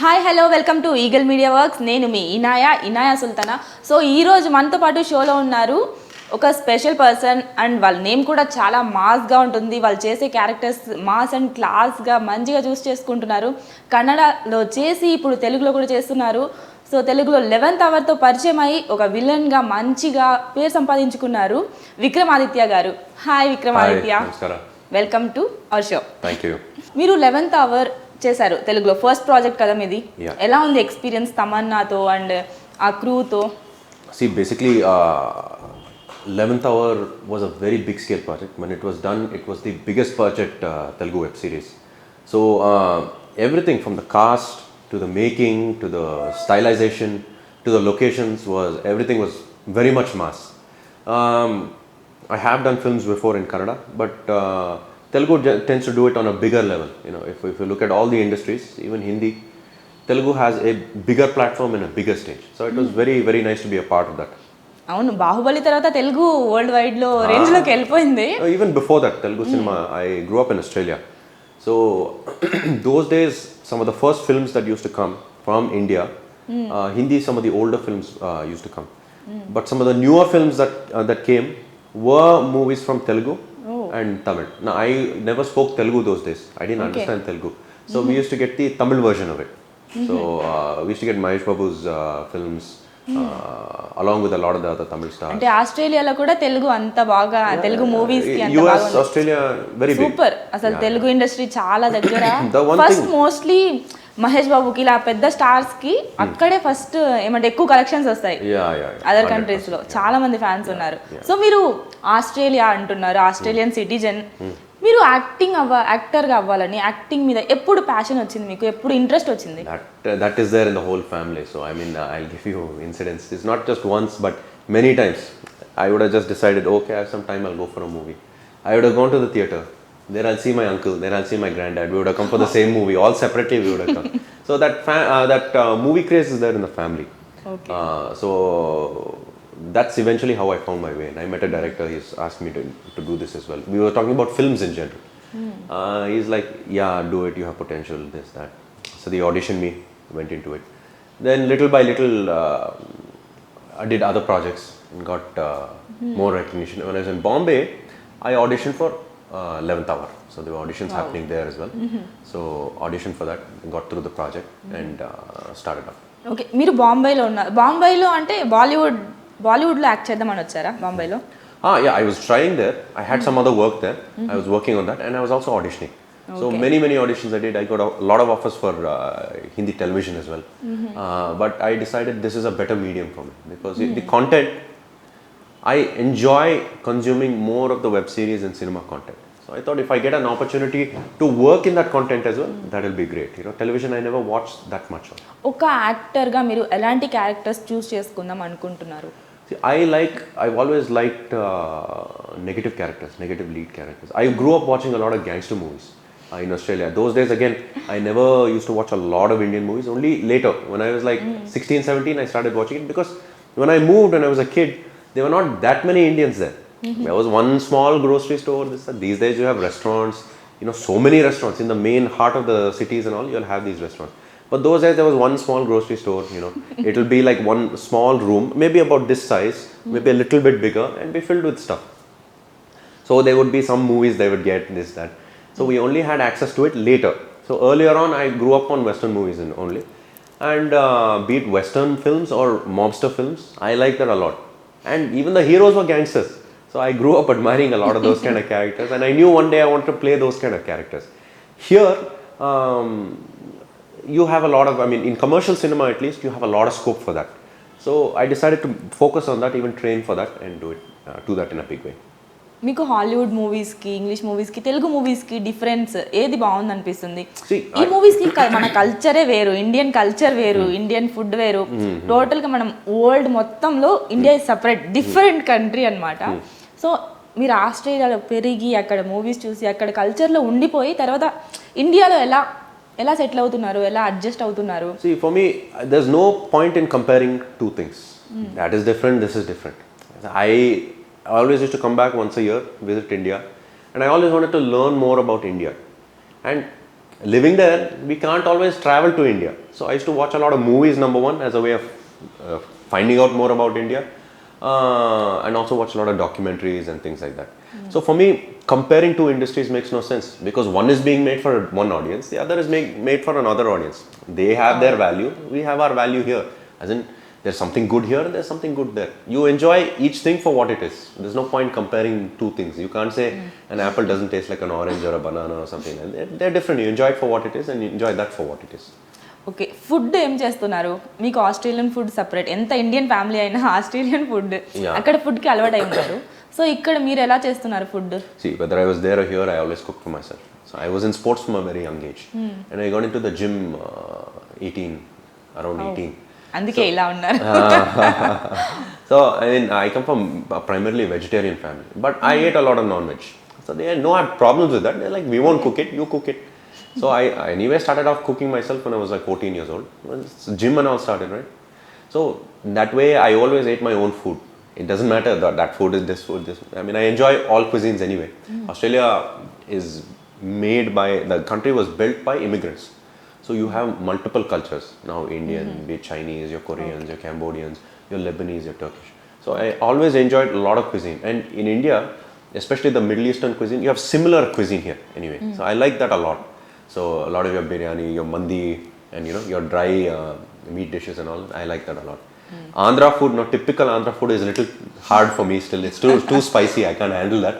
Hi hello welcome to eagle media works. నేను మీ Inaya Sultana. So ఈరోజు మనతో పాటు షోలో ఉన్నారు ఒక స్పెషల్ పర్సన్ అండ్ వాళ్ళ నేమ్ కూడా చాలా మాస్గా ఉంటుంది. వాళ్ళు చేసే క్యారెక్టర్స్ మాస్ అండ్ క్లాస్గా మంచిగా చూస్ చేసుకుంటున్నారు. కన్నడలో చేసి ఇప్పుడు తెలుగులో కూడా చేస్తున్నారు. సో తెలుగులో 11th అవర్తో పరిచయం అయ్యి ఒక విలన్గా మంచిగా పేరు సంపాదించుకున్నారు విక్రమ్ ఆదిత్య గారు. Hi Vikram Aditya, welcome to our show. మీరు 11th అవర్ చేశారు తెలుగులో, ఫస్ట్ ప్రాజెక్ట్ కదా మీది. ఎలా ఉంది ఎక్స్పీరియన్స్ తమన్నాతో అండ్ ఆ క్రూతో? See, basically, 11th Hour was a very big scale project. When it was done, it was the biggest project Telugu web series. So everything from the cast to the making to the stylization to the locations everything was very much mass. I have done films before in Kannada, but Telugu tends to do it on a bigger level. You know, if you look at all the industries, even Hindi, Telugu has a bigger platform and a bigger stage. So it was very, very nice to be a part of that. అవును, బాహుబలి తర్వాత Telugu world wide లో range లోకి వెళ్ళిపోయింది. Even before that, Telugu cinema, I grew up in Australia. So those days, some of the first films that used to come from India, Hindi, some of the older films used to come. But some of the newer films that came were movies from Telugu and Tamil. Now, I never spoke Telugu those days. I didn't understand Telugu. So we used to get the Tamil version of it. So we used to get Mahesh Babu's films along with a lot of the other Tamil stars. అంటే ఆస్ట్రేలియాలో కూడా తెలుగు అంత బాగా, Telugu movies కి అంత బాగా ఉంది. Australia very big. Super. అసలు తెలుగు ఇండస్ట్రీ చాలా దగ్గర. ఫస్ట్ మోస్ట్లీ మహేష్ బాబుకి ఇలా పెద్ద స్టార్స్ కి అక్కడే ఫస్ట్ ఏమంటే ఎక్కువ కలెక్షన్స్ వస్తాయి. అదర్ కంట్రీస్ లో చాలా మంది ఫ్యాన్స్ ఉన్నారు. సో మీరు ఆస్ట్రేలియా అంటున్నారు, ఆస్ట్రేలియన్ సిటిజన్. మీరు యాక్టర్గా అవ్వాలని, యాక్టింగ్ మీద ఎప్పుడు ప్యాషన్ వచ్చింది మీకు? ఎప్పుడు ఇంట్రెస్ట్ వచ్చింది? That is there in the whole family. So I mean, I'll give you incidents. It's not just once, but many times. I would have just decided, okay, I have some time, I'll go for a movie. I would have gone to the theatre. There I'll see my uncle, then I'll see my granddad. We would have come for the same movie. All separately we would have come. So that movie craze is there in the family. Okay. So that's eventually how I found my way. And I met a director. He's asked me to do this as well. We were talking about films in general. He's like, yeah, do it. You have potential. This, that. So they auditioned me. Went into it. Then little by little, I did other projects and got more recognition. When I was in Bombay, I auditioned for 11th Hour. So there were auditions happening there as well. So auditioned for that, got through the project and started up. Okay, మీరు బాంబేలో ఉన్నారు. బాంబేలో అంటే బాలీవుడ్లో act చేద్దామని వచ్చారా బాంబేలో? Yeah, I was trying there. I had some other work there. I was working on that and I was also auditioning. So many auditions I did. I got a lot of offers for Hindi television as well. But I decided this is a better medium for me because the content, I enjoy consuming more of the web series and cinema content. So I thought if I get an opportunity to work in that content as well, that will be great. You know, television I never watched that much of. ఒక యాక్టర్గా మీరు ఎలాంటి characters చూస్ చేసుకుందాం అనుకుంటున్నారు? See, I've always liked negative characters, negative lead characters. I grew up watching a lot of gangster movies in Australia. Those days again, I never used to watch a lot of Indian movies. Only later, when I was like 16, 17, I started watching it because when I moved when I was a kid, there were not that many Indians there. There was one small grocery store. These days you have restaurants, you know, so many restaurants in the main heart of the cities and all. You'll have these restaurants. But those days there was one small grocery store. You know, it'll be like one small room, maybe about this size, maybe a little bit bigger, and be filled with stuff. So there would be some movies they would get this, that. So we only had access to it later. So earlier on, I grew up on Western movies only, and be it Western films or mobster films, I liked that a lot. And even the heroes were gangsters. So I grew up admiring a lot of those kind of characters, and I knew one day I wanted to play those kind of characters. Here, you have a lot of, I mean, in commercial cinema at least, you have a lot of scope for that. So I decided to focus on that, even train for that, and do that in a big way. మీకు Hollywood మూవీస్కి, English మూవీస్కి, తెలుగు మూవీస్కి difference ఏది బాగుంది అనిపిస్తుంది? ఈ మూవీస్కి మన కల్చరే వేరు, ఇండియన్ కల్చర్ వేరు, ఇండియన్ ఫుడ్ వేరు. టోటల్గా మనం వరల్డ్ మొత్తంలో India is separate, different country అనమాట. సో మీరు ఆస్ట్రేలియాలో పెరిగి అక్కడ మూవీస్ చూసి అక్కడ కల్చర్లో ఉండిపోయి తర్వాత ఇండియాలో ఎలా సెటిల్ అవుతున్నారు, ఎలా అడ్జస్ట్ అవుతున్నారు? See, for me, there's no point in comparing two things. That is different, this is different. I always used to come back once a year, visit India, and I always wanted to learn more about India. And living there, we can't always travel to India. So I used to watch a lot of movies, number one, as a way of finding out more about India, and also watch a lot of documentaries and things like that. So for me, comparing two industries makes no sense, because one is being made for one audience, the other is made for another audience. They have their value, we have our value here. As in, there's something good here and there's something good there. You enjoy each thing for what it is. There's no point comparing two things. You can't say an apple doesn't taste like an orange or a banana or something. They're different. You enjoy it for what it is and you enjoy that for what it is. Okay, food ఏం చేస్తున్నారు? మీకు Australian food separate, ఎంత Indian family అయినా Australian food, అక్కడ ఫుడ్కి అలవాటు అయి ఉంటారు. సో ఇక్కడ మీరు ఎలా చేస్తున్నారు food? See, whether I was there or here, I always cooked for myself. So I was in sports from a very young age. And I got into the gym 18, around 18. అందుకే ఇలా ఉన్నారు. So I mean, I come from a primarily vegetarian family, but I ate a lot of non-veg. So they had no problems with that. They're like, we won't cook it, you cook it. So I anyway started off cooking myself when I was like 14 years old. Gym and all started, right? So that way I always ate my own food. It doesn't matter that food is this food, this. I mean, I enjoy all cuisines anyway. Australia is made by, the country was built by immigrants. So you have multiple cultures now, Indian, be it Chinese, your Koreans, your Cambodians, your Lebanese, your Turkish. So I always enjoyed a lot of cuisine. And in India, especially the Middle Eastern cuisine, you have similar cuisine here anyway. So I like that a lot. So a lot of your biryani, your mandi, and your dry meat dishes and all, I like that a lot. Andhra food, not typical Andhra food, is a little hard for me still. It's too spicy. I can't handle that.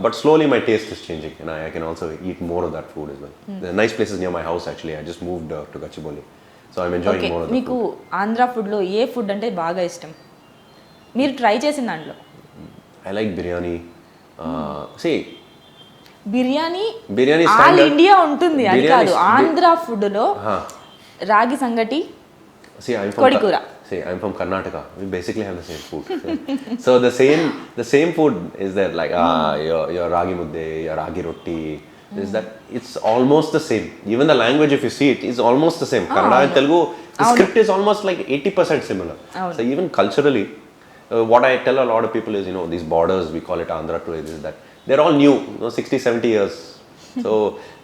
But slowly my taste is changing, and I can also eat more of that food as well. There are nice places near my house actually. I just moved to Gachibowli, so I'm enjoying more of that. మీకు ఆంధ్ర ఫుడ్లో ఏ food అంటే బాగా ఇష్టం, మీరు try చేసిన దాంట్లో? I like biryani. See, biryani all standard. India ఉంటుంది, అది Biryani కాదు. ఆంధ్ర ఫుడ్లో రాగి సంగటి, See, kodikura. I'm from Karnataka. We basically have the same food. So the same food is there. Like your ragi mudde, your ragi roti. Is that it's almost the same. Even the language, if you see it, is almost the same. Kannada and Telugu, the script is almost like 80% similar. So even culturally, what I tell a lot of people is, these borders, we call it Andhra today, is that they're all new, 60, 70 years. So,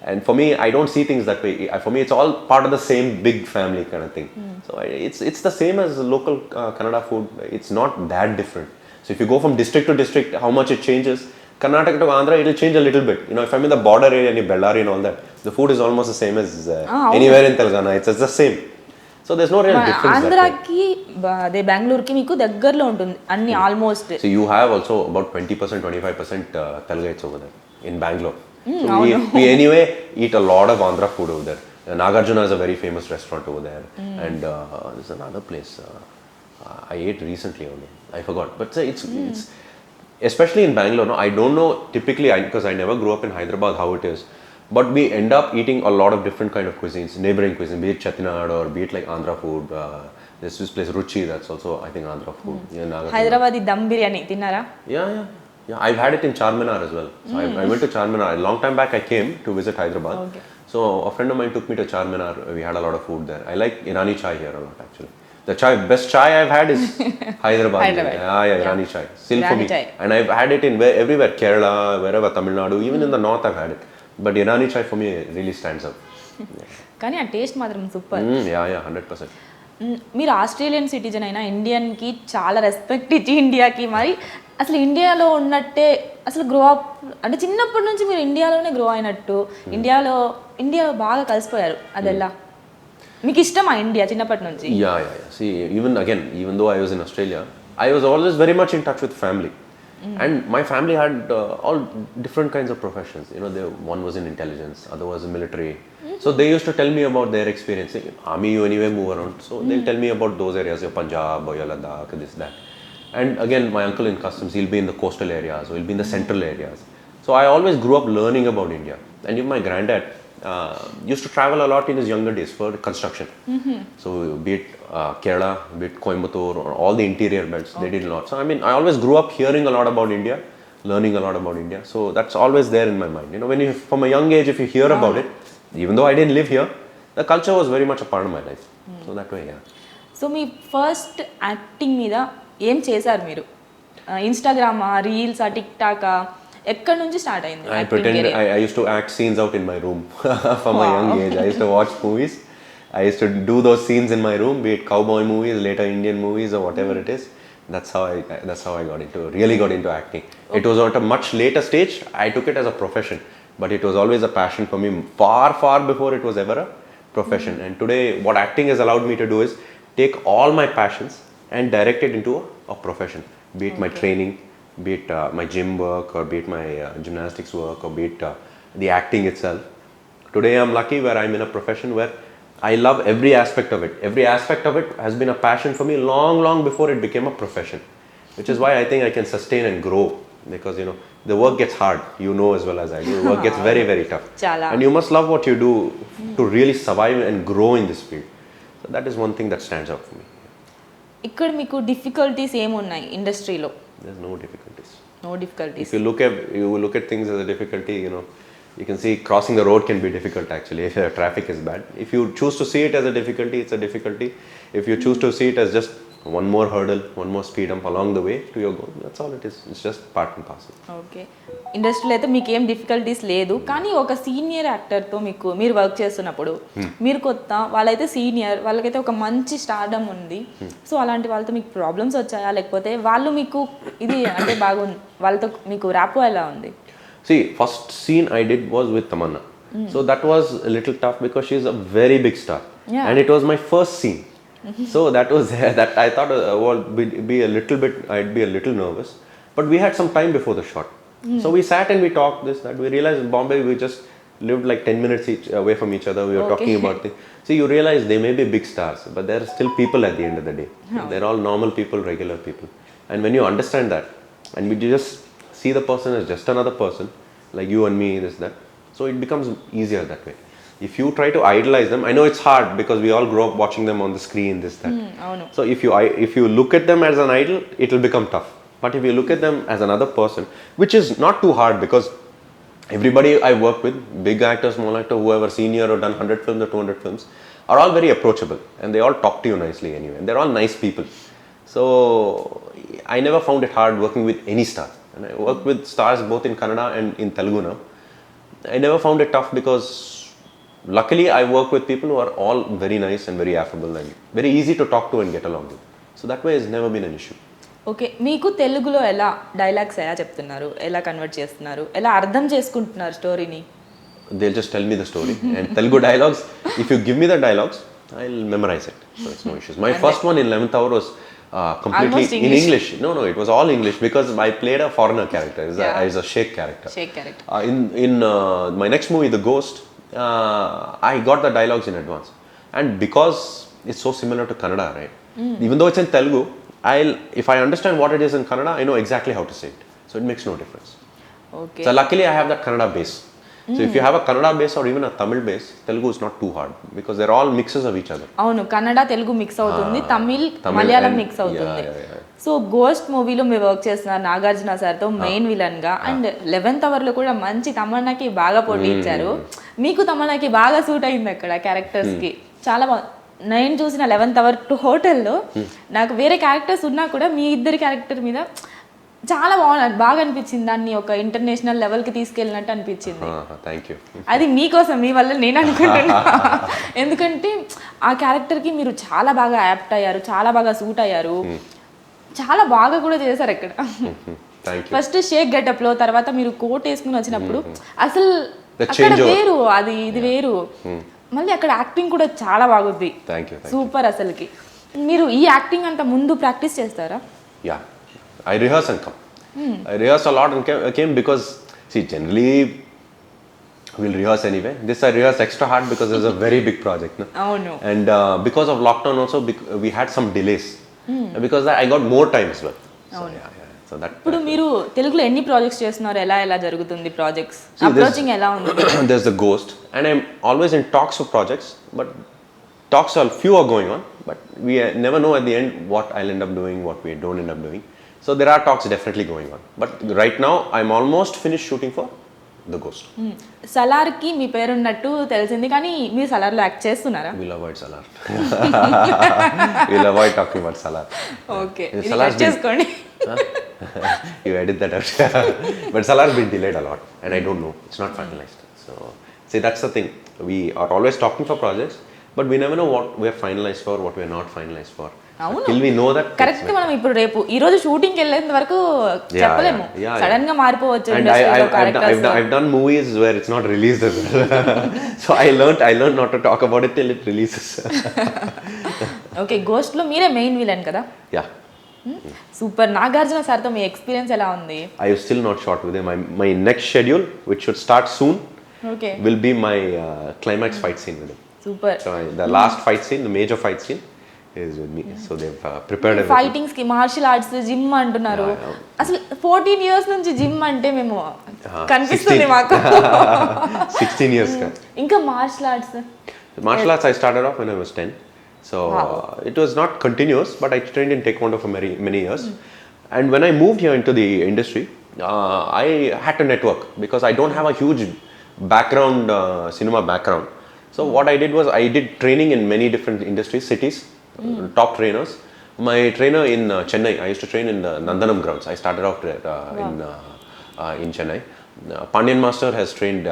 and for me, I don't see things that way. For me, it's all part of the same big family kind of thing. So it's the same as local Kannada food. It's not that different. So if you go from district to district, how much it changes. Karnataka to Andhra, it'll change a little bit. If I'm in the border area, in Bellary and all that, the food is almost the same as anywhere in Telangana. It's the same. So there's no real difference. ఆంధ్రాకి అదే బెంగళూరుకి మీకు దగ్గరలో ఉంటుంది అన్ని almost. So you have also about 20%, 25% Telugites over there in Bangalore. So we anyway eat a lot of Andhra food over there. Nagarjuna is a very famous restaurant over there, and there's another place I ate recently only. I forgot, but it's especially in Bangalore. No, I don't know typically because I never grew up in Hyderabad how it is, but we end up eating a lot of different kind of cuisines, neighboring cuisine, be it Chettinad or be it like Andhra food. There's this place Ruchi, that's also I think Andhra food. Hyderabadi dum biryani తిన్నారా? Yeah, I've had it in Charminar as well. So I went to Charminar. A long time back I came to visit Hyderabad. Okay. So a friend of mine took me to Charminar. We had a lot of food there. I like Irani chai here a lot actually. The best chai I've had is Hyderabad. Yeah, Irani chai. Still for me. Chai. And I've had it in everywhere, Kerala, wherever, Tamil Nadu, even in the north I've had it. But Irani chai for me really stands out. కానీ ఆ taste మాత్రం super. Yeah, 100%. మీరు Australian citizen అయినా ఇండియన్కి చాలా respect ఇచ్చి ఇండియాకి, మరి అసలు ఇండియాలో ఉన్నట్టే అసలు గ్రో అప్ అంటే చిన్నప్పటి నుంచి మీరు ఇండియాలోనే గ్రో అయినట్టు ఇండియా బాగా కలిసిపోయారు, అది ఎలా? మీకు ఇష్టమా ఇండియా చిన్నప్పటి నుంచి? Yeah. See, even though I was in Australia, I was always very much in touch with family. And my family had all different kinds of professions. One was in intelligence, other was in military. So they used to tell me about their experience. Army, you anyway move around. So they'll tell me about those areas, your Punjab or your Ladakh, this, that. And again, my uncle in customs, he'll be in the coastal areas, or he'll be in the central areas. So I always grew up learning about India. And even my granddad used to travel a lot in his younger days for construction. So be it Kerala, be it Coimbatore, or all the interior belts, they did a lot. So I always grew up hearing a lot about India, learning a lot about India. So that's always there in my mind. When you, from a young age, if you hear about it, even though I didn't live here, the culture was very much a part of my life. So that way, yeah. So me first acting మీద ఏం చేశారు మీరు? ఇన్స్టాగ్రామా, రీల్సా, tick taka, ఎక్కడి నుంచి start అయింది I pretended I used to act scenes out in my room from a young age. I used to watch movies. I used to do those scenes in my room, be it cowboy movies, later Indian movies or whatever it is. That's how I really got into acting. It was at a much later stage. I took it as a profession, but it was always a passion for me far before it was ever a profession. And today what acting has allowed me to do is take all my passions and direct it into a profession, be it my training, be it my gym work, or be it my gymnastics work, or be it the acting itself. Today I'm lucky where I'm in a profession where I love every aspect of it. Every aspect of it has been a passion for me long before it became a profession, which is why I think I can sustain and grow, because the work gets hard, as well as I do. The work gets very tough. Chala. And you must love what you do to really survive and grow in this field. So that is one thing that stands out for me. ఇక్కడ మీకు difficulties ఏమున్నాయి ఇండస్ట్రీలో? There's no difficulties. No difficulties. If you look at things as a difficulty, you can see crossing the road can be difficult actually if traffic is bad. If you choose to see it as a difficulty, it's a difficulty. If you choose to see it as just one more hurdle, one more speed bump along the way to your goal, that's all it is. It's just part and parcel. Okay, ఇండస్ట్రీలో అయితే మీకు ఏం difficulties లేదు, కానీ ఒక senior యాక్టర్తో మీరు work చేస్తున్నప్పుడు మీరు కొత్త, వాళ్ళైతే సీనియర్, వాళ్ళకైతే ఒక మంచి స్టార్డమ్ ఉంది, సో అలాంటి వాళ్ళతో మీకు ప్రాబ్లమ్స్ వచ్చాయా, లేకపోతే వాళ్ళు మీకు ఇది అంటే బాగుంది, వాళ్ళతో మీకు ర్యాపో ఎలా ఉంది? See, first scene I did was with Tamanna. So that was a little tough because she's a very big star. Yeah. And it was my first scene. So that was that I thought I'd be a little nervous. But we had some time before the shot. So we sat and we talked that. We realized in Bombay we just lived like 10 minutes away from each other. We were talking about things. See, you realize they may be big stars, but there are still people at the end of the day. They're all normal people, regular people. And when you understand that, and we just see the person as just another person, like you and me, that. So it becomes easier that way. If you try to idolize them, I know it's hard because we all grow up watching them on the screen, that. So if you look at them as an idol, it will become tough. But if you look at them as another person, which is not too hard, because everybody I work with, big actors, small actors, whoever senior or done 100 films or 200 films, are all very approachable, and they all talk to you nicely anyway. And they're all nice people. So I never found it hard working with any star. And I work with stars both in Kannada and in Telugu now. I never found it tough because luckily I work with people who are all very nice and very affable and very easy to talk to and get along with. So that way has never been an issue. Okay, మీకు తెలుగులో ఎలా dialogues ఎలా చెప్తున్నారు, ఎలా convert చేస్తున్నారు, ఎలా అర్థం చేసుకుంటున్నారు స్టోరీని? They'll just tell me the story. And Telugu dialogues, if you give me the dialogues, I'll memorize it. So it's no issues. My first one in 11th hour was completely in English. No, it was all English because I played a foreigner character. It's a Sheikh character. In my next movie, The Ghost, I got the dialogues in advance. And because it's so similar to Kannada, right? Even though it's in Telugu, if I understand what it is in Kannada, I know exactly how to say it. So it makes no difference. Okay. So luckily I have that Kannada base. So if you have a Kannada base or even a Tamil base, Telugu is not too hard because they're all mixes of each other. అవును, Kannada Telugu mix అవుతుంది, Tamil Malayalam mix అవుతుంది. So ghost మూవీలో మీరు work చేస్తున్నారు నాగార్జున సార్తో main villain గా, and 11th hour లో కూడా మంచి తమన్నాకి బాగా పోటీ ఇచ్చారు. మీకు తమన్నాకి బాగా సూట్ అయింది అక్కడ క్యారెక్టర్స్ కి, చాలా బాగా. నేను చూసిన 11th అవర్ టు హోటల్లో నాకు వేరే క్యారెక్టర్స్ ఉన్నా కూడా మీ ఇద్దరి క్యారెక్టర్ మీద చాలా బాగా అనిపించింది, దాన్ని ఒక ఇంటర్నేషనల్ లెవెల్కి తీసుకెళ్ళినట్టు అనిపించింది. అది మీకోసం, మీ వల్ల నేను అనుకుంటున్నా. ఎందుకంటే ఆ క్యారెక్టర్కి మీరు చాలా బాగా యాప్ట్ అయ్యారు, చాలా బాగా సూట్ అయ్యారు, చాలా బాగా కూడా చేశారు ఇక్కడ. ఫస్ట్ షేక్ గెటప్లో, తర్వాత మీరు కోట్ వేసుకుని వచ్చినప్పుడు అసలు అక్కడ వేరు, అది ఇది వేరు. మళ్ళీ అక్కడ యాక్టింగ్ కూడా చాలా బాగుంది, సూపర్. అసలుకి మీరు ఈ యాక్టింగ్ అంతా ముందు ప్రాక్టీస్ చేస్తారా? I rehearse and come. I rehearse a lot and came because, see, generally we'll rehearse anyway. This I rehearse extra hard because it's a very big project. No? Oh no. And because of lockdown also, we had some delays. Because I got more time as well. So, so that. ఇప్పుడు మీరు తెలుగులో ఎన్ని projects చేస్తున్నారు, ఎలా జరుగుతుంది projects, approaching ఎలా ఉంది? There's the Ghost, and I'm always in talks of projects, but talks are few are going on, but we never know at the end what I'll end up doing, what we don't end up doing. So there are talks definitely going on. But right now, I'm almost finished shooting for The Ghost. సలార్కి మీ పేరున్నట్టు తెలిసింది, కానీ మీరు సలార్లో act చేస్తున్నారా? We'll avoid Salar. We'll avoid talking about Salar. Okay. Salar చేసుకోండి. You edit that out. But Salar's been delayed a lot, and I don't know. It's not finalized. So, see, that's the thing. We are always talking for projects, but we never know what we are finalized for, what we are not finalized for. అవును Till we know that. Correct మనం ఇప్పుడు రేపు ఈ రోజు shooting వెళ్ళేంత వరకు చెప్పలేము sudden గా మారిపోవచ్చు And I've done movies where it's not released as well. So I learned not to talk about it till it releases. Okay ghost లో మీరే మెయిన్ విలన్ కదా Yeah. సూపర్ నాగార్జున సార్తో మీ ఎక్స్పీరియన్స్ ఎలా ఉంది I have still not shot with him. My next schedule, which should start soon, okay will be my climax fight scene with him. Super So the last fight scene, the major fight scene, is with me. So they've prepared everything. Fightings కి martial arts gym అంటున్నారు అసలు 14 years నుంచి gym అంటే మేము కనిపిస్తుంది మాకు 16 years. ఇంకా martial arts Martial arts I started off when I was 10. So it was not continuous, but I trained in Taekwondo for many years. And when I moved here into the industry, I had to network because I don't have a huge background, cinema background. So what I did was I did training in many different industries, cities, top trainers. My trainer in Chennai, I used to train in the Nandanam grounds. I started off there in Chennai. Pandian Master has trained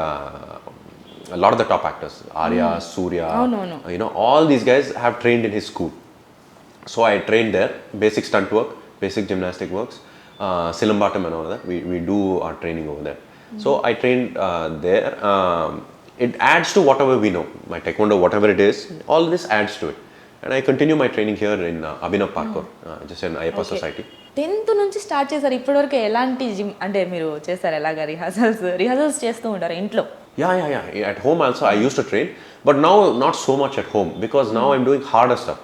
a lot of the top actors, Arya, Surya, you know, all these guys have trained in his school. So I trained there, basic stunt work, basic gymnastic works, Silambatam and all that. We do our training over there. So I trained there. It adds to whatever we know. My Taekwondo, whatever it is, all this adds to it. And I continue my training here in Abhinav Parkour, just in Ayappa Society. 10th నుంచి start చేశారు ఇప్పటివరకు ఎలాంటి gym అంటే మీరు చేశారు ఎలాగా rehearsals చేస్తూ ఉంటారు ఇంట్లో Yeah. At home also I used to train, but now not so much at home because now I'm doing harder stuff.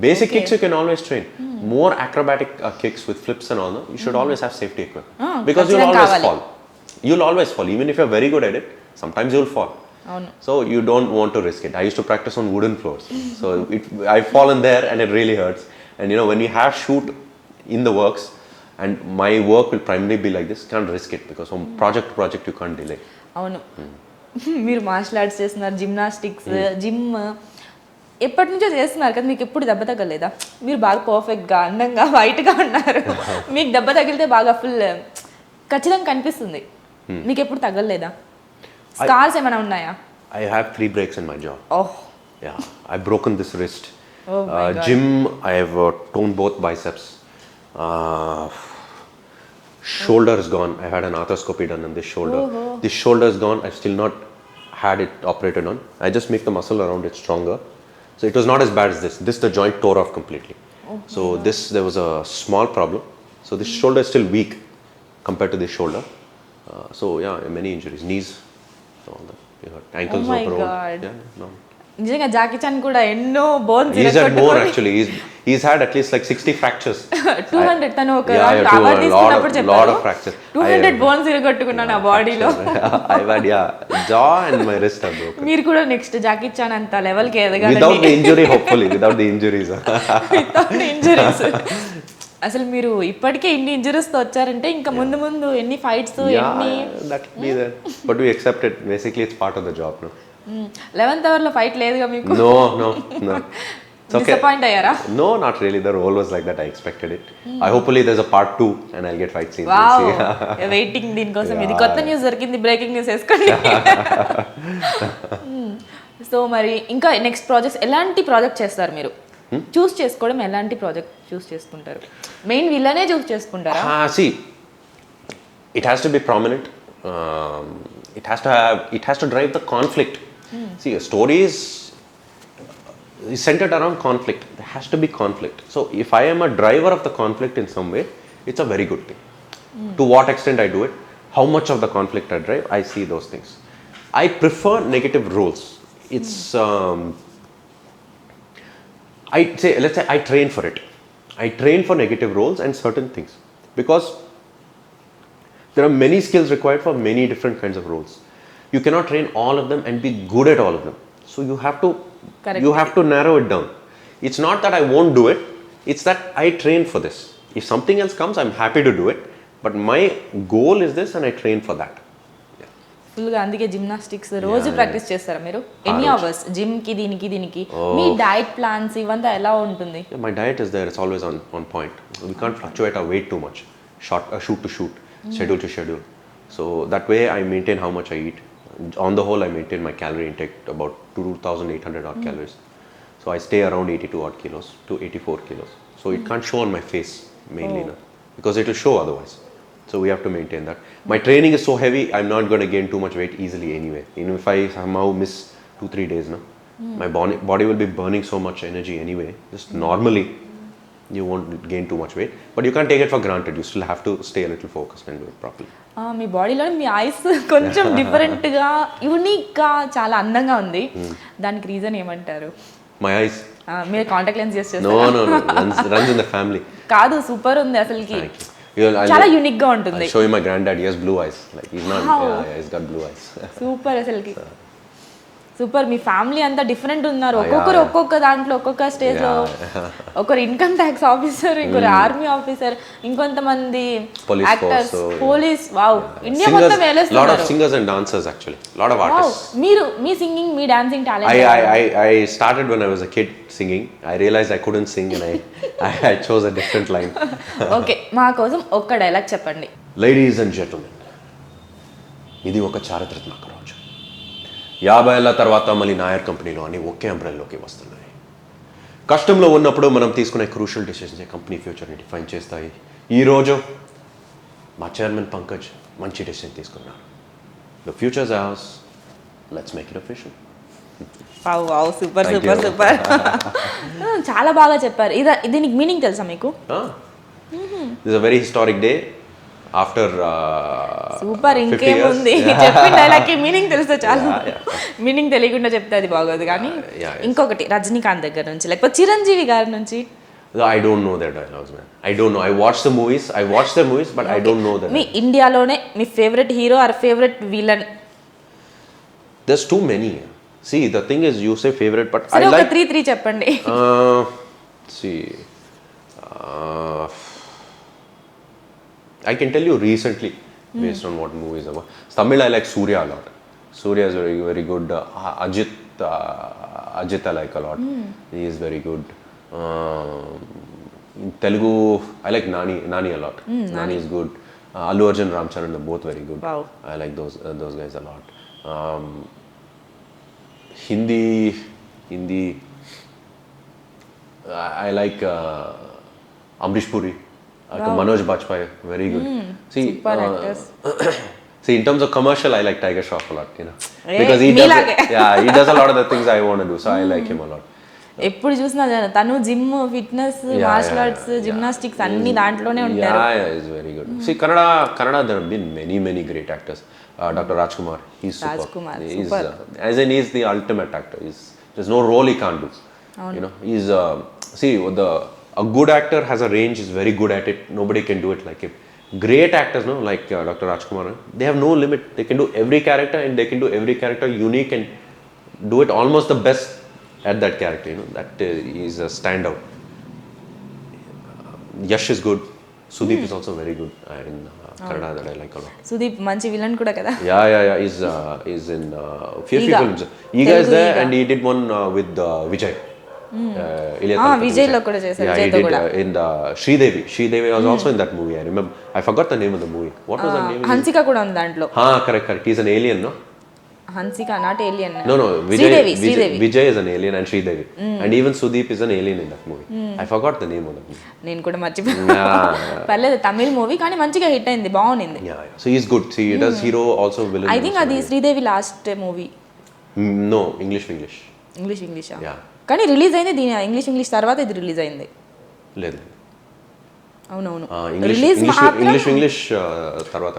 Basic kicks you can always train. More acrobatic kicks with flips and all that. You should always have safety equipment because you'll always fall. You'll always fall, even if you're very good at it. Sometimes you'll fall. So you don't want to risk it. I used to practice on wooden floors, so I've fallen there and it really hurts. And you know when we have shoot in the works, and my work will primarily be like this, can't risk it because from project to project you can't delay. అవును మీరు martial arts చేస్తున్నారు gymnastics gym ఎప్పటి నుంచో చేస్తున్నారు కదా మీకు ఎప్పుడు దెబ్బ తగ్గలేదా మీరు బాగా పర్ఫెక్ట్గా అందంగా వైట్గా ఉన్నారు మీకు దెబ్బ తగిలితే బాగా ఫుల్ ఖచ్చితంగా కనిపిస్తుంది మీకు ఎప్పుడు తగ్గలేదా స్కార్స్ ఏమైనా ఉన్నాయా I have 3 breaks in my jaw. Oh Yeah, I've broken this wrist. Oh my God. Gym, I have torn both biceps. Shoulder is gone. I had an arthroscopy done on this shoulder. This shoulder is gone. I've still not had it operated on. I just make the muscle around it stronger. So it was not as bad as this. This the joint tore off completely. So this there was a small problem. So this shoulder is still weak compared to this shoulder. So yeah, many injuries, knees, all that. Ankles Oh my were broken. God. Yeah, no. నిజంగా Jackie Chan కూడా ఎన్నో bones He's had more actually. He's had at least like 60 fractures. 200 తను ఒక Yeah, award తీసుకున్నప్పుడు lot చెప్పారు of fractures. 200 bones ఇరగొట్టుకున్నాను ఆ బాడీలో I've had jaw and my wrist are broken. మీరు కూడా నెక్స్ట్ జాకీ చాన్ అంత లెవెల్ కి ఎదగాలి Without the injury, hopefully, without the injuries. Without injuries అసలు మీరు ఇప్పటికే ఇన్ని ఇంజరీస్ తో వచ్చారంటే ఇంకా ముందు ముందు ఎన్ని ఫైట్స్ ఎన్ని That will be there. But we accept it. Basically, it's part of the job, no? 11th hour లో ఫైట్ లేదుగా మీకు No. It's okay. డిసప్పాయింట్ అయ్యారా No, not really. The role was like that. I expected it. Hopefully there's a part 2 and I'll get fight scenes. Wow We'll see. Waiting దీనికోసం ఇది కొత్త news దొరికింది breaking news వేసుకోండి so మరి ఇంకా next projects ఎలాంటి project చేస్తారు మీరు చూస్ చేసుకోవడం ఎలాంటి ప్రాజెక్ట్ చూస్ చేసుకుంటారు మెయిన్ విల్లనే చూస్ చేసుకుంటారా See, it has to be prominent. It has to drive the conflict. See, a story is centered around conflict. There has to be conflict. So if I am a driver of the conflict in some way, it's a very good thing. To what extent I do it, how much of the conflict I drive, I see those things. I prefer negative roles. It's let's say I train for it. I train for negative roles and certain things because there are many skills required for many different kinds of roles. You cannot train all of them and be good at all of them. So you have to narrow it down. It's not that I won't do it. It's that I train for this. If something else comes, I'm happy to do it. But my goal is this and I train for that. ఫుల్గా అందుకే gymnastics రోజు practice చేస్తారా మీరు ఎన్ని hours gym కి దీనికి మీ diet plans ఇవంతా ఎలా ఉంటుంది My diet is there. It's always on point. We can't fluctuate our weight too much. shoot to shoot, schedule to schedule. So that way I maintain how much I eat. On the whole, I maintain my calorie intake about 2,800 odd calories. So I stay around 82 odd kilos to 84 kilos. So it can't show on my face mainly, no? Because it will show otherwise. So we have to maintain that. My training is so heavy, I'm not going to gain too much weight easily anyway. Even if I somehow miss 2-3 days, no? My body will be burning so much energy anyway. Just normally, you won't gain too much weight. But you can't take it for granted. You still have to stay a little focused and do it properly. మీ బాడీలో మీ ice కొంచెం డిఫరెంట్గా యూనిక్గా చాలా అందంగా ఉంది. దానికి reason ఏమంటారు? My eyes? మీరు కాంటాక్ట్ లెన్స్ యూస్ No. చేస్తారు? Runs in the family. కాదు, సూపర్ ఉంది అసలుకి. Thank you. చాలా యూనిక్ గా ఉంటుంది. I'll show you my granddad. He has blue eyes. Like he's not. Wow. Yeah, he's got blue eyes. Super అసలుకి. Super. మీ family అంతా different ఉన్నారు. ఒక్కొక్కరు ఒక్కొక్క దాంట్లో ఒక్కొక్క స్టేజ్ లో, ఒకరు ఇన్కమ్ ట్యాక్స్ ఆఫీసర్, ఇంకొకరు ఆర్మీ ఆఫీసర్, ఇంకొంతమంది యాక్టర్స్, పోలీస్. వావ్, ఇండియా మొత్తం వేలేస్తున్నారు. Lot of singers and dancers actually. Lot of artists. మీరు మీ సింగింగ్, మీ dancing talent. I started when I was a kid singing. I realized I couldn't sing and I chose a different line. Okay, మా కోసం ఒక్క dialogue చెప్పండి. Ladies and gentlemen, ఇది ఒక చారిత్రాత్మక రోజు. 50 ఏళ్ల తర్వాత మళ్ళీ నాయర్ కంపెనీలో అని ఒకే అంబ్రెల్లోకి వస్తున్నాయి. కష్టంలో ఉన్నప్పుడు మనం తీసుకునే క్రూషియల్ డిసిషన్స్ కంపెనీ ఫ్యూచర్ని డిఫైన్ చేస్తాయి. ఈరోజు మా చైర్మన్ పంకజ్ మంచి డిసిషన్ తీసుకున్నారు. The futures hours, let's make it official. Wow wow, super super super. చాలా బాగా చెప్పారు. దీనికి మీనింగ్ తెలుసా మీకు? This a very historic day. After super. ఇంకేముంది, చెప్పిన డైలాగ్కి మీనింగ్ తెలిస్తే చాలు. మీనింగ్ తెలియకుండా చెప్తే అది బాగోదు. కానీ ఇంకొకటి రజనీకాంత్ దగ్గర నుంచి, లేకపోతే చిరంజీవి గారి నుంచి. I don't know their dialogues, man. I don't know. I watch the movies, but I don't know them. మీ ఇండియాలోనే మీ favourite hero or favourite villain? There's too many. See, the thing is, you say favorite, but I like... 3 చెప్పండి. See, I can tell you recently, based on what movies are. Tamil, I like Surya a lot. Surya is very, very good. Ajit I like a lot. He is very good. In Telugu, I like Nani a lot. Nani is good. Allu Arjun, Ram Charan are both very good. Wow. I like those guys a lot. Hindi, I like Amrish Puri. Manoj Bajpayee, very good. See, super actors. See, in terms of commercial, I like Tiger Shroff a lot, you know, because he does a lot of the things I want to do, so I like him a lot. ఎప్పుడు చూసినా తను gym, fitness, martial arts, gymnastics అన్ని దాంట్లోనే ఉంటారు. Yeah, is very good. See, Kannada, there have been many great actors. Dr. Rajkumar, he's super. As in, he's the ultimate actor. There's no role he can't do. You know, he's a good actor has a range, is very good at it. Nobody can do it like him. Great actors, no, like Dr. Rajkumar, they have no limit. They can do every character, and they can do every character unique and do it almost the best at that character. You know, that is a standout. Yash is good. Sudeep is also very good in Kannada, that I like a lot. Sudeep మంచి villain కూడా కదా? Yeah. He's in few films. Ega is there, and he did one with Vijay. Vijay లో కూడా చేశారు. Yeah, he did in the Sridevi was also in that movie. I remember. I forgot the name of the movie. What was the name? Hansika కూడా ఉంది దాంట్లో. Correct. He's an alien, no? Hansika, not alien. No. Sridevi. Vijay is an alien and Sridevi. And even Sudeep is an alien in that movie. I forgot the name of the movie. నేను కూడా మర్చిపోయాను. పర్లేదు, Tamil movie కానీ మంచిగా hit అయింది, బాగుంది. Yeah. So he's good. See, he does hero also villain. I think అది Sridevi last movie. No, English. Yeah. కానీ రిలీజ్ అయింది దీని ఇంగ్లీష్ తర్వాత ఇది రిలీజ్ అయింది. లేదు. అవునవును. ఇంగ్లీష్ తర్వాత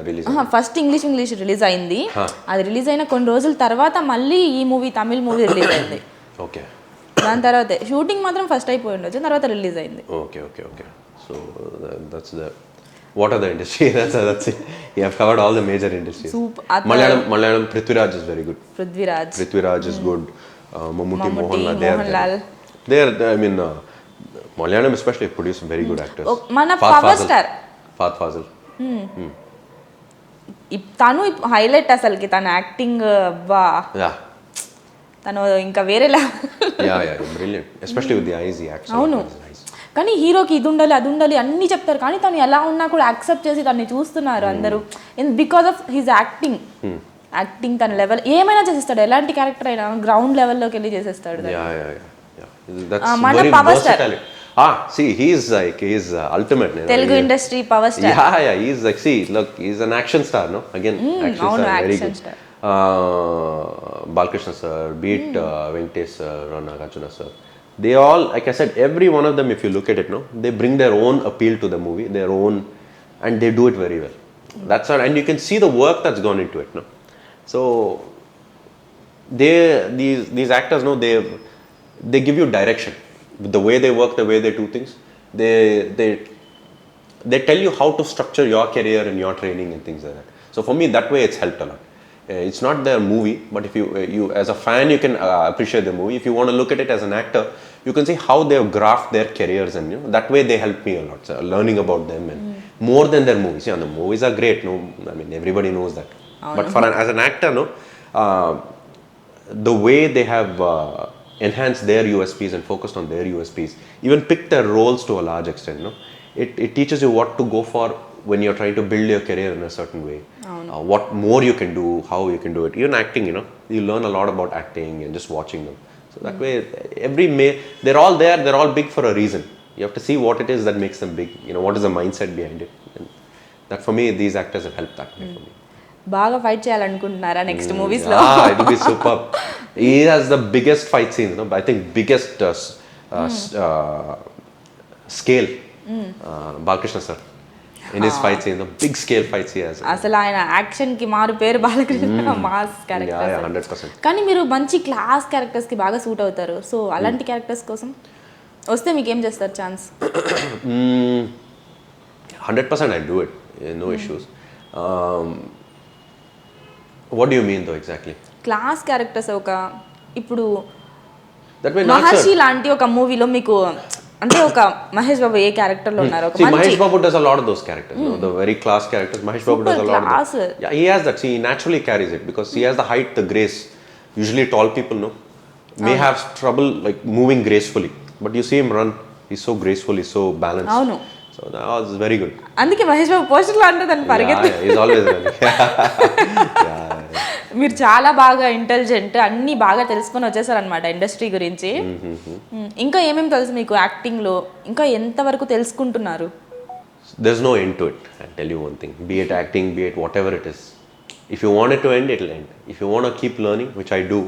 రిలీజ్. ఫస్ట్ ఇంగ్లీష్ రిలీజ్ అయింది. అది రిలీజ్ అయిన కొన్ని రోజుల తర్వాత మళ్ళీ ఈ మూవీ తమిళ్ మూవీ రిలీజ్ అయింది. ఓకే. దాని తర్వాత షూటింగ్ మాత్రం ఫస్ట్ అయిపోయి ఉండొచ్చు, తర్వాత రిలీజ్ అయింది. Okay. So that's the what are the industry? That's it. You have covered all the major industries. Malayalam Prithviraj is very good. Prithviraj is good. Mammootty, Mohanlal, they are, I mean, Malayalam especially produce very good actors. Mana power star Fahad Fazil. తను highlight అసలుకి తన acting. అబ్బా, తను ఇంకా వేరే yeah, brilliant, especially with the eyes he acts. అవును, కానీ హీరోకి ఇది ఉండాలి అది ఉండాలి అన్నీ చెప్తారు, కానీ తను ఎలా ఉన్నా కూడా యాక్సెప్ట్ చేసి తనని చూస్తున్నారు అందరూ బికాస్ ఆఫ్ హిజ్ యాక్టింగ్ తన లెవెల్ ఏమైనా చేసేస్తాడు, ఎలాంటి క్యారెక్టర్ అయినా గ్రౌండ్ లెవెల్లోకి వెళ్ళి చేసేస్తాడు. మన power star, see he's ultimate, Telugu industry power star. He's like, see, look, he's an action star, no, again action star, very good star. Balkrishna sir, be it Venkatesh sir or Nagarjuna sir, they all, like I said, every one of them, if you look at it, no, they bring their own appeal to the movie, their own, and they do it very well. That's all, and you can see the work that's gone into it, no. So these actors, no, they give you direction. The way they work, the way they do things, they tell you how to structure your career and your training and things like that. So for me, that way it's helped a lot. It's not their movie, but if you as a fan, you can appreciate the movie. If you want to look at it as an actor, you can see how they've graphed their careers, and that way they help me a lot. So learning about them and more than their movies. Yeah, the movies are great. No, I mean everybody knows that. But as an actor, no, the way they have enhanced their USPs and focused on their USPs, even picked their roles to a large extent, no? It teaches you what to go for when you're trying to build your career in a certain way. What more you can do, how you can do it. Even acting, you learn a lot about acting and just watching them. So that way, they're all there, they're all big for a reason. You have to see what it is that makes them big, what is the mindset behind it. And that for me, these actors have helped that way for me. బాగా fight చేయాలనుకుంటున్నారా next movies లో? It will be superb. He has the biggest fight scenes, I think biggest scale. Balkrishna sir, in his fight scenes, the big scale fights he has. అసలు ఆయన action కి మారు పేరు Balakrishna, mass character. 100%. కానీ మీరు మంచి class characters కి బాగా సూట్ అవుతారు. సో అలాంటి క్యారెక్టర్స్ కోసం వస్తే మీకు ఏం చేస్తారు chance? 100% I do it, no issues. What do you mean though exactly? Class characters ఇప్పుడు that way మహర్షి లాంటి ఒక మూవీలో మీకు అంటే ఒక మహేష్ బాబు ఏ క్యారెక్టర్ లో ఉన్నారు? See, Mahesh Babu does a lot of those characters, the very class characters. Mahesh Babu does a lot of that. Yeah, he has that. See, he naturally carries it because he has the height, the grace. Usually tall people, may have trouble like moving gracefully, but you see him run, he's so graceful, he's so balanced. అవును. So that was very good. అందుకే Mahesh Babu poster లో అంటే దాన్ని పరిగెత్తి. He's always running. మీరు చాలా బాగా intelligent, అన్ని బాగా తెలుసుకొని వచ్చేసారనమాట ఇండస్ట్రీ గురించి. ఇంకా ఏమేమి తెలుసు మీకు యాక్టింగ్ లో? ఇంకా ఎంత వరకు తెలుసుకుంటున్నారు? There's no end to it. I'll tell you one thing. Be it acting, be it whatever it is. If you want it to end, it'll end. If you want to keep learning, which I do,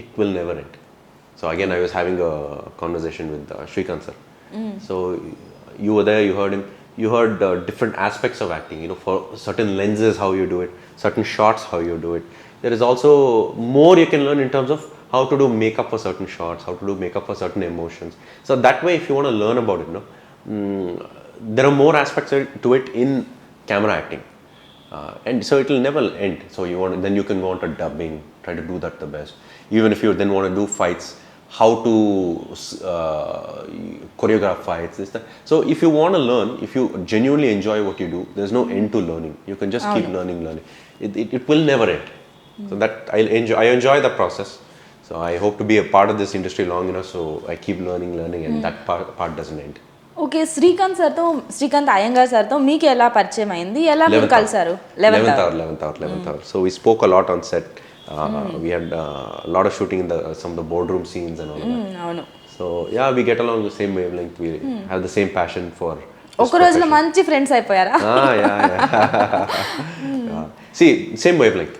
it will never end. So again, I was having a conversation with Shrikant sir. So you were there, you heard him. You heard different aspects of acting, for certain lenses how you do it, certain shots how you do it. There is also more you can learn in terms of how to do makeup for certain shots, how to do makeup for certain emotions. So that way, if you want to learn about it, there are more aspects to it in camera acting, and so it will never end. So then you can go on to dubbing, try to do that the best. Even if you then want to do fights, how to choreograph fights, this, that. So if you want to learn, if you genuinely enjoy what you do, there's no end to learning. You can just keep learning. It will never end. So that I enjoy the process. So I hope to be a part of this industry long enough, so I keep learning, and that part doesn't end. Okay, Srikanth Iyengar సార్తో మీకు ఎలా పరిచయం అయింది? ఎలా మీరు కలిసారు? 11th hour. So we spoke a lot on set. We had a lot of shooting in some of the boardroom scenes and all that. అవును. So yeah, we get along the same wavelength. We have the same passion for. ఒక రోజులో మంచి friends అయిపోయారా? See, same wavelength.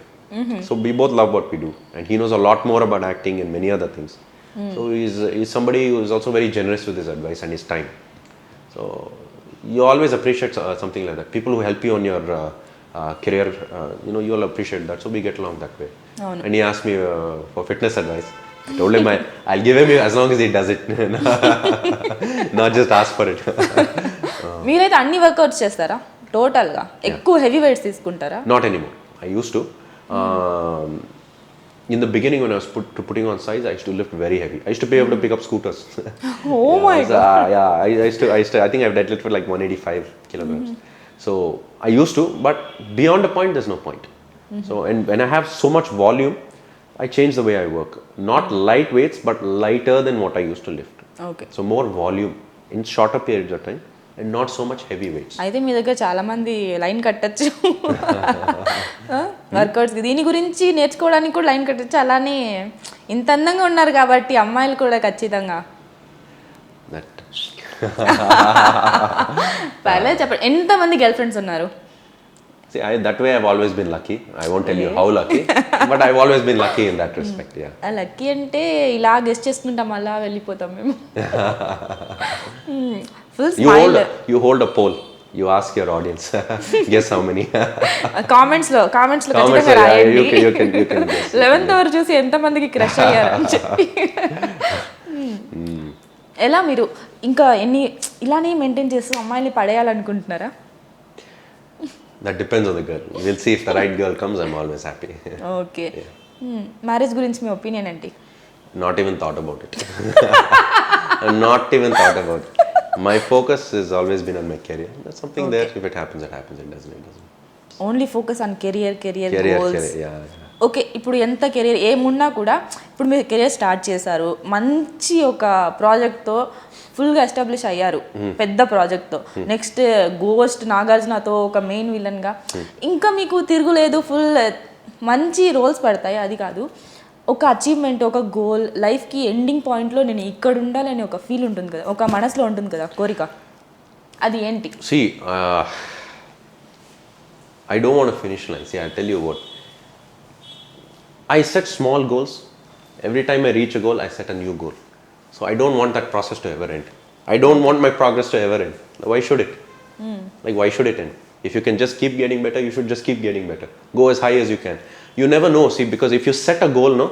So we both love what we do, and he knows a lot more about acting and many other things. So he's somebody who is also very generous with his advice and his time. So you always appreciate something like that. People who help you on your career, you'll appreciate that. So we get along that way. And he asked me for fitness advice. I told him I'll give him as long as he does it. Not just ask for it. మీరైతే అన్ని workouts చేస్తారా total గా? ఎక్కువ heavy weights తీసుకుంటారా? Not anymore. I used to. In the beginning, when I was putting on size, I used to lift very heavy. I used to be able to pick up scooters. Oh my God. I used to. I think I've deadlifted like 185 kilograms. So I used to, but beyond a point, there's no point. So, and when I have so much volume, I change the way I work. Not light weights, but lighter than what I used to lift. Okay. So more volume in shorter periods of time and not so much heavy weights. అయితే మీ దగ్గర చాలా మంది line కట్టచ్చు వర్కౌట్స్కి. దీని గురించి నేర్చుకోవడానికి కూడా line కట్టచ్చు. అలానే ఇంత అందంగా ఉన్నారు కాబట్టి అమ్మాయిలు కూడా ఖచ్చితంగా. That పర్లేదు చెప్పండి, ఎంతమంది గర్ల్ ఫ్రెండ్స్ ఉన్నారు? See, that way I've always been lucky. I won't tell you how lucky, but I've always been lucky in that respect. Yeah. Lucky అంటే ఇలా గెస్ట్ చేసుకుంటాం, అలా వెళ్ళిపోతాం మేము. Full smile. You hold a poll. You ask your audience. Guess how many. Comments లో ఖచ్చితంగా రాయండి. You can guess. 11th hour చూసి ఎంతమందికి క్రష్ అయ్యారు అని చెప్పి. ఎలా మీరు ఇంకా ఇలానే మెయింటైన్ చేస్తూ అమ్మాయిని పడేయాలనుకుంటున్నారా? That depends on the girl. We'll see if the right girl comes. I'm always happy. Okay. Marriage గురించి మీ ఒపీనియన్ ఏంటి? Not even thought about it. Not even thought about it. My focus has always been on my career. There's something there. If it happens, it happens. It doesn't. Only focus on career goals. Yeah. Okay. ఇప్పుడు ఎంత career ఏమున్నా కూడా ఇప్పుడు మీరు career start చేశారు, మంచి ఒక ప్రాజెక్ట్తో ఫుల్గా ఎస్టాబ్లిష్ అయ్యారు, పెద్ద ప్రాజెక్ట్తో. నెక్స్ట్ గోస్ట్ నాగార్జునతో ఒక మెయిన్ విలన్గా ఇంకా మీకు తిరుగులేదు, ఫుల్ మంచి రోల్స్ పడతాయి. అది కాదు, ఒక అచీవ్మెంట్, ఒక గోల్, లైఫ్కి ఎండింగ్ పాయింట్లో నేను ఇక్కడ ఉండాలని ఒక ఫీల్ ఉంటుంది కదా, ఒక మనసులో ఉంటుంది కదా కోరిక, అది ఏంటి? See, I don't want to finish line. See, I'll tell you what. I set small goals. Every time I reach a goal, I set a new goal. So I don't want that process to ever end. I don't want my progress to ever end. Why should it? Like, why should it end? If you can just keep getting better, you should just keep getting better. Go as high as you can. You never know, see, because if you set a goal, no,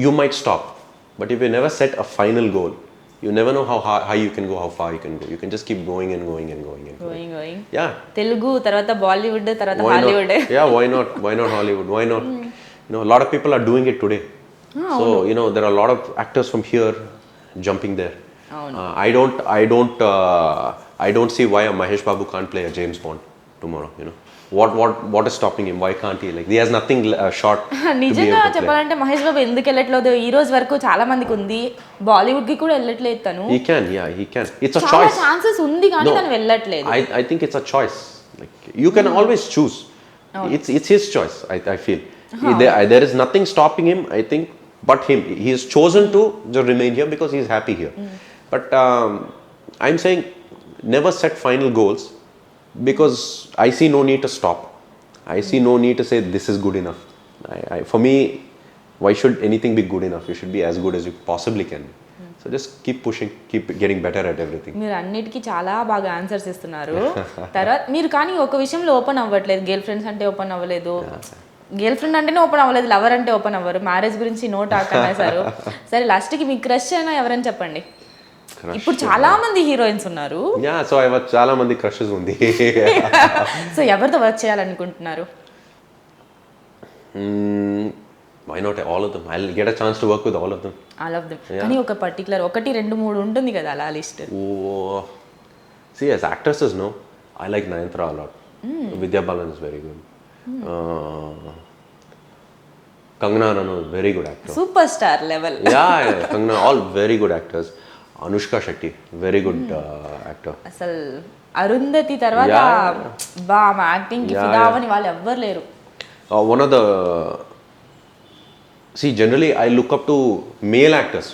you might stop. But if you never set a final goal, you never know how high you can go, how far you can go. You can just keep going and going and going and going. Yeah. Telugu, tarvata Bollywood, tarvata Why Hollywood. Not? Yeah, why not? Why not Hollywood? Why not? You know, a lot of people are doing it today. So, you know, there are a lot of actors from here jumping there. I don't see why a Mahesh Babu can't play a James Bond tomorrow, you know. What is stopping him? Why can't he? Like, he has nothing short. నిజంగా చెప్పాలంటే మహేష్ బాబు ఎందుకు వెళ్ళట్లేదు ఈ రోజు వరకు చాలా మందికి ఉంది, బాలీవుడ్ కి కూడా వెళ్ళట్లేదు తను. He can. It's a చాలా choice. ఛాన్సెస్ ఉంది కానీ తను వెళ్ళట్లేదు. I think it's a choice. Like, you can always choose. It's his choice. I feel there is nothing stopping him, I think, but him. He has chosen to just remain here because he is happy here. But I'm saying never set final goals, because I see no need to stop. I see no need to say this is good enough. For me, why should anything be good enough? You should be as good as you possibly can. So just keep pushing, keep getting better at everything. మీరు అన్నిటికీ చాలా బాగా answers ఇస్తున్నారు. తర్వాత మీరు కానీ ఒక విషయంలో ఓపెన్ అవ్వట్లేదు. గర్ల్ ఫ్రెండ్స్ అంటే ఓపెన్ అవ్వలేదు, గర్ల్ ఫ్రెండ్ అంటేనే ఓపెన్ అవ్వలేదు, లవర్ అంటే ఓపెన్ అవ్వరు, మ్యారేజ్ గురించి నో టాక్ అనేసారు. సరే, లాస్ట్కి మీ క్రష్ అయినా ఎవరని చెప్పండి. ఇప్పుడు చాలా మంది హీరోయిన్స్ ఉన్నారు. సో చాలా మంది క్రషెస్ ఉంది. సో ఎవరితో వర్క్ చేయాలనుకుంటున్నారు? Why not all of them? I'll get a chance to work with all of them. కానీ ఒక పర్టికులర్ 1, 2, 3 ఉంటుంది కదా అలా list. See, as actresses, no, I like Nayanthara a lot. Vidya Balan is very good. Kangana Ranaut is very good actor. Super star level. Yeah, Kangana, all very good actors. Anushka Shetty, very good actor. అసలు అరుంధతి తర్వాత ఆమె acting కి ఫిదా అవని వాళ్ళు ఎవ్వరు లేరు. One of the generally I look up to male actors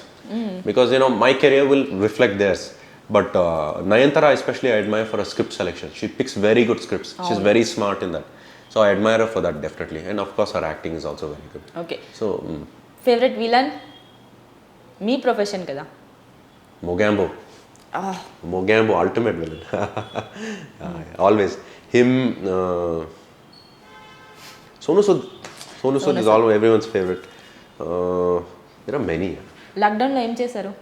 because, you know, my career will reflect theirs. But Nayanthara especially I admire for her script selection. She picks very good scripts. She's very smart in that. So I admire her for that definitely. And of course her acting is also very good. Okay. So favorite villain? Me profession కదా. Mogambo. Mogambo, ultimate villain. Always. Him, Sonu Sood is always everyone's favorite. There are many. Lockdown లో ఏం చేశారు?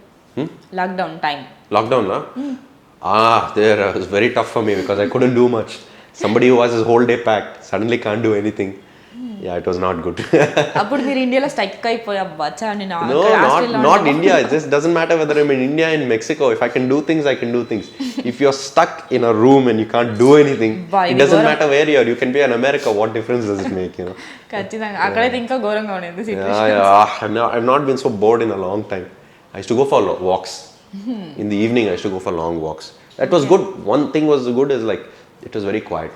Lockdown time. Lockdown, la? There was very tough for me because I couldn't do much. Somebody who was his whole day packed suddenly can't do anything. Yeah, it was not good. అప్పుడు మీరు ఇండియాలో stuck అయిపోయారు. No, not India. It just doesn't matter whether I'm in India and Mexico. If I can do things, I can do things. If you're stuck in a room and you can't do anything, it doesn't matter where you are. You can be in America. What difference does it make, you know? ఖచ్చితంగా అక్కడైతే ఇంకా ఘోరంగా ఉండేది. Yeah. I've not been so bored in a long time. I used to go for walks. In the evening, I used to go for long walks. That was good. One thing was good is like, it was very quiet.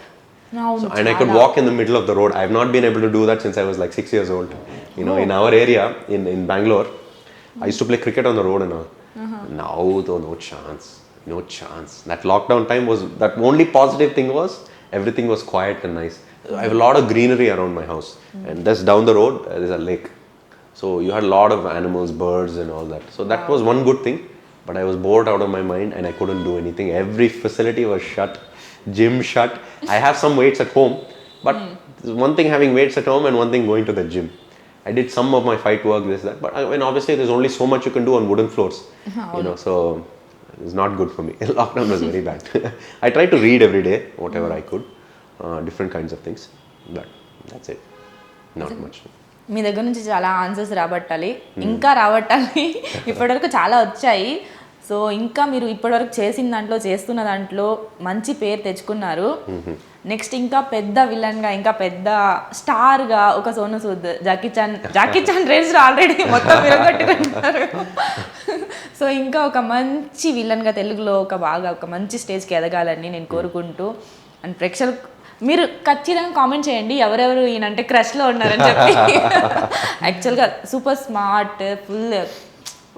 అవును, And I could walk in the middle of the road. I have not been able to do that since I was like 6 years old. You know, in our area, in Bangalore, I used to play cricket on the road and all. Now, though, no chance. No chance. That lockdown time was, that only positive thing was, everything was quiet and nice. I have a lot of greenery around my house. And just down the road, there's a lake. So you had a lot of animals, birds and all that. So that was one good thing. But I was bored out of my mind and I couldn't do anything. Every facility was shut. Gym shut. I have some weights at home. But there's one thing having weights at home and one thing going to the gym. I did some of my fight work, this, that. But I mean, obviously there's only so much you can do on wooden floors. You know, so it's not good for me. Lockdown was very bad. I tried to read every day, whatever I could. Different kinds of things. But that's it. Not much. మీ దగ్గర నుంచి చాలా answers రాబట్టాలి, ఇంకా రాబట్టాలి. ఇప్పటివరకు చాలా వచ్చాయి. So ఇంకా మీరు ఇప్పటివరకు చేసిన దాంట్లో, చేస్తున్న దాంట్లో మంచి పేరు తెచ్చుకున్నారు. నెక్స్ట్ ఇంకా పెద్ద విలన్గా, ఇంకా పెద్ద స్టార్గా ఒక సోను సూద్, జాకీ చాన్ రేంజ్లో ఆల్రెడీ మొత్తం విరగొట్టినారు. సో ఇంకా ఒక మంచి విలన్గా తెలుగులో ఒక మంచి స్టేజ్కి ఎదగాలని నేను కోరుకుంటూ, అండ్ ప్రేక్షకులు మీరు ఖచ్చితంగా కామెంట్ చేయండి ఎవరెవరు ఈయనంటే క్రష్లో ఉన్నారని చెప్పి. యాక్చువల్గా సూపర్ స్మార్ట్, ఫుల్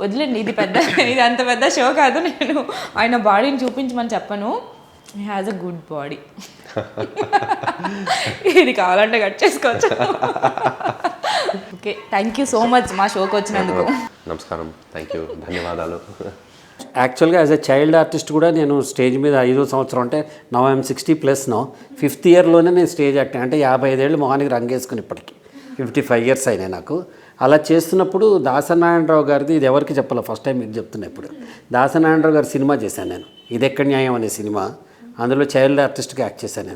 వదిలేండి, ఇది అంత పెద్ద షో కాదు. నేను ఆయన బాడీని చూపించమని చెప్పను. He has a good body. ఇది కావాలంటే కట్ చేసుకోవచ్చు. Okay, thank you so much మా షోకి వచ్చినందుకు. నమస్కారం, థ్యాంక్ యూ, ధన్యవాదాలు. యాక్చువల్గా యాజ్ ఎ చైల్డ్ ఆర్టిస్ట్ కూడా నేను స్టేజ్ మీద 5వ సంవత్సరం, అంటే నౌ ఐఎమ్ 60+ నో, 5th ఇయర్లోనే నేను స్టేజ్ యాక్టింగ్, అంటే 55 ఏళ్ళు మొహానికి రంగేసుకుని ఇప్పటికి 55 ఇయర్స్ అయినాయి నాకు. అలా చేస్తున్నప్పుడు దాసనారాయణరావు గారిది, ఇది ఎవరికి చెప్పాలో, ఫస్ట్ టైం మీకు చెప్తున్నా ఇప్పుడు, దాసనారాయణరావు గారి సినిమా చేశాను నేను, ఇది ఎక్కడ న్యాయం అనే సినిమా. అందులో చైల్డ్ ఆర్టిస్ట్గా యాక్ట్ చేశాను నేను.